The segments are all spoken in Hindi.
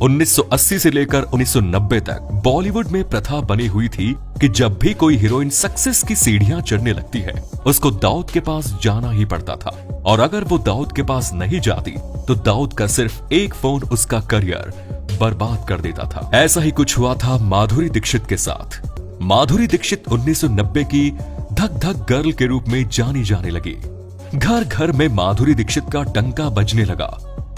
1980 से लेकर 1990 तक बॉलीवुड में प्रथा बनी हुई थी कि जब भी कोई हीरोइन सक्सेस की सीढ़ियां चढ़ने लगती है उसको दाऊद के पास जाना ही पड़ता था। और अगर वो दाऊद के पास नहीं जाती तो दाऊद का सिर्फ एक फोन उसका करियर बर्बाद कर देता था। ऐसा ही कुछ हुआ था माधुरी दीक्षित के साथ। माधुरी दीक्षित 1990 की धक धक गर्ल के रूप में जानी जाने लगी। घर घर में माधुरी दीक्षित का डंका बजने लगा।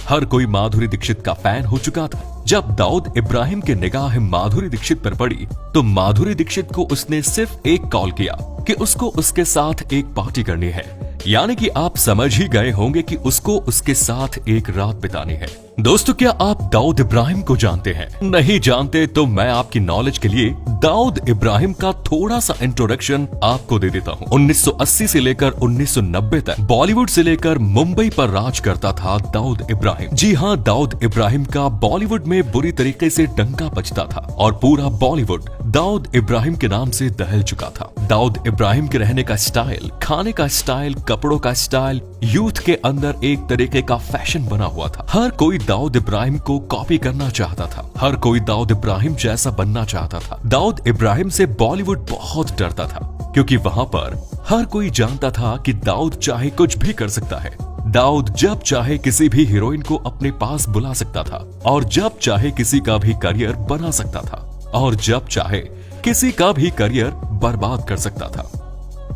हर कोई माधुरी दीक्षित का फैन हो चुका था। जब दाऊद इब्राहिम की निगाह माधुरी दीक्षित पर पड़ी तो माधुरी दीक्षित को उसने सिर्फ एक कॉल किया कि उसको उसके साथ एक पार्टी करनी है। यानी कि आप समझ ही गए होंगे कि उसको उसके साथ एक रात बितानी है। दोस्तों, क्या आप दाऊद इब्राहिम को जानते हैं? नहीं जानते तो मैं आपकी नॉलेज के लिए दाऊद इब्राहिम का थोड़ा सा इंट्रोडक्शन आपको दे देता हूँ। 1980 से लेकर 1990 तक बॉलीवुड से लेकर मुंबई पर राज करता था दाऊद इब्राहिम। जी हाँ, दाऊद इब्राहिम का बॉलीवुड में बुरी तरीके से डंका बजता था और पूरा बॉलीवुड दाऊद इब्राहिम के नाम से दहल चुका था। दाऊद इब्राहिम के रहने का स्टाइल, खाने का स्टाइल, कपड़ों का स्टाइल यूथ के अंदर एक तरीके का फैशन बना हुआ था। हर कोई दाऊद इब्राहिम को कॉपी करना चाहता था। हर कोई दाऊद इब्राहिम जैसा बनना चाहता था। दाऊद इब्राहिम से बॉलीवुड बहुत डरता था क्योंकि वहां पर हर कोई जानता था कि दाऊद चाहे कुछ भी कर सकता है। दाऊद जब चाहे किसी भी हीरोइन को अपने पास बुला सकता था और जब चाहे किसी का भी करियर बना सकता था और जब चाहे किसी का भी करियर बर्बाद कर सकता था।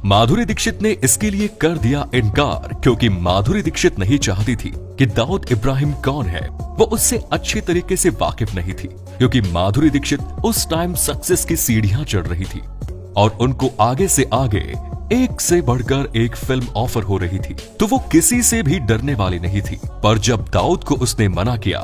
माधुरी दीक्षित ने इसके लिए कर दिया इनकार क्योंकि माधुरी दीक्षित नहीं चाहती थी कि दाऊद इब्राहिम कौन है वो उससे अच्छी तरीके से वाकिफ नहीं थी, क्योंकि माधुरी दीक्षित उस टाइम सक्सेस की सीढ़ियां चढ़ रही थी और उनको आगे से आगे एक से बढ़कर एक फिल्म ऑफर हो रही थी, तो वो किसी से भी डरने वाली नहीं थी। पर जब दाऊद को उसने मना किया,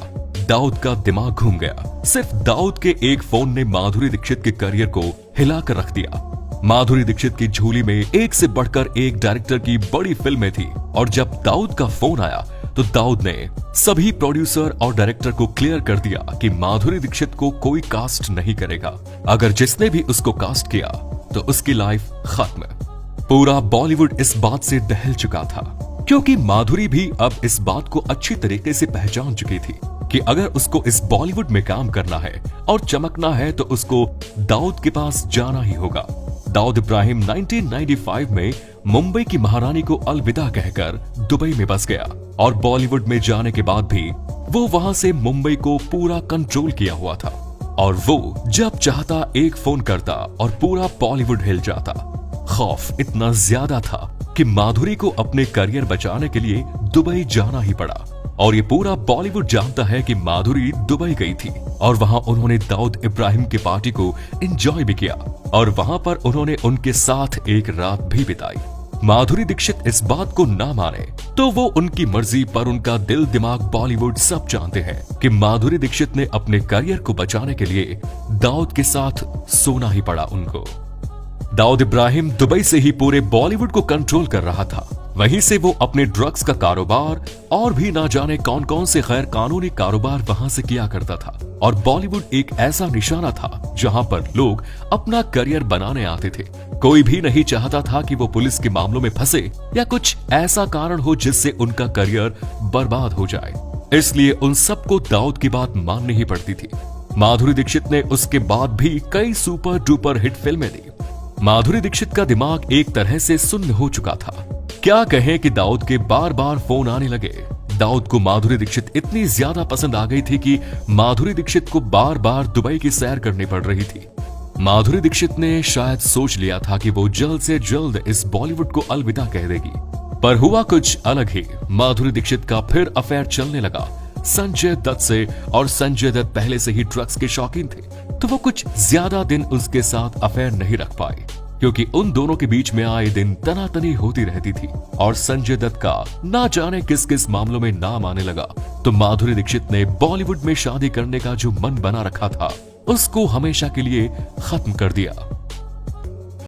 दाऊद का दिमाग घूम गया। सिर्फ दाऊद के एक फोन ने माधुरी दीक्षित के करियर को हिलाकर रख दिया। माधुरी दीक्षित की झोली में एक से बढ़कर एक डायरेक्टर की बड़ी फिल्में थी और जब दाऊद का फोन आया तो दाऊद ने सभी प्रोड्यूसर और डायरेक्टर को क्लियर कर दिया कि माधुरी दीक्षित को कोई कास्ट नहीं करेगा। अगर जिसने भी उसको कास्ट किया तो उसकी लाइफ खत्म। पूरा बॉलीवुड इस बात से दहल चुका था क्योंकि माधुरी भी अब इस बात को अच्छी तरीके से पहचान चुकी थी कि अगर उसको इस बॉलीवुड में काम करना है और चमकना है तो उसको दाऊद के पास जाना ही होगा। दाऊद इब्राहिम 1995 में मुंबई की महारानी को अलविदा कहकर दुबई में बस गया और बॉलीवुड में जाने के बाद भी वो वहां से मुंबई को पूरा कंट्रोल किया हुआ था और वो जब चाहता एक फोन करता और पूरा बॉलीवुड हिल जाता। खौफ इतना ज्यादा था कि माधुरी को अपने करियर बचाने के लिए दुबई जाना ही पड़ा और ये पूरा बॉलीवुड जानता है कि माधुरी दुबई गई थी और वहां उन्होंने दाऊद इब्राहिम की पार्टी को एंजॉय भी किया और वहां पर उन्होंने उनके साथ एक रात भी बिताई। माधुरी दीक्षित इस बात को ना माने तो वो उनकी मर्जी, पर उनका दिल दिमाग बॉलीवुड सब जानते हैं कि माधुरी दीक्षित ने अपने करियर को बचाने के लिए दाऊद के साथ सोना ही पड़ा उनको। दाऊद इब्राहिम दुबई से ही पूरे बॉलीवुड को कंट्रोल कर रहा था। वहीं से वो अपने ड्रग्स का कारोबार और भी ना जाने कौन कौन से गैर कानूनी कारोबार वहां से किया करता था और बॉलीवुड एक ऐसा निशाना था जहां पर लोग अपना करियर बनाने आते थे। कोई भी नहीं चाहता था कि वो पुलिस के मामलों में फंसे या कुछ ऐसा कारण हो जिससे उनका करियर बर्बाद हो जाए, इसलिए उन सबको दाऊद की बात माननी ही पड़ती थी। माधुरी दीक्षित ने उसके बाद भी कई सुपर डुपर हिट फिल्में दी। माधुरी दीक्षित का दिमाग एक तरह से सुन्न हो चुका था। क्या कहें कि दाऊद के बार बार फोन आने लगे। दाऊद को माधुरी दीक्षित इतनी ज्यादा पसंद आ गई थी कि माधुरी दीक्षित को बार बार दुबई की सैर करनी पड़ रही थी। माधुरी दीक्षित ने शायद सोच लिया था कि वो जल्द से जल्द इस बॉलीवुड को अलविदा कह देगी, पर हुआ कुछ अलग ही। माधुरी दीक्षित का फिर अफेयर चलने लगा संजय दत्त से और संजय दत्त पहले से ही ड्रग्स के शौकीन थे, तो वो कुछ ज्यादा दिन उसके साथ अफेयर नहीं रख पाए क्योंकि उन दोनों के बीच में आए दिन तनातनी होती रहती थी और संजय दत्त का ना जाने किस किस मामलों में नाम आने लगा। तो माधुरी दीक्षित ने बॉलीवुड में शादी करने का जो मन बना रखा था उसको हमेशा के लिए खत्म कर दिया।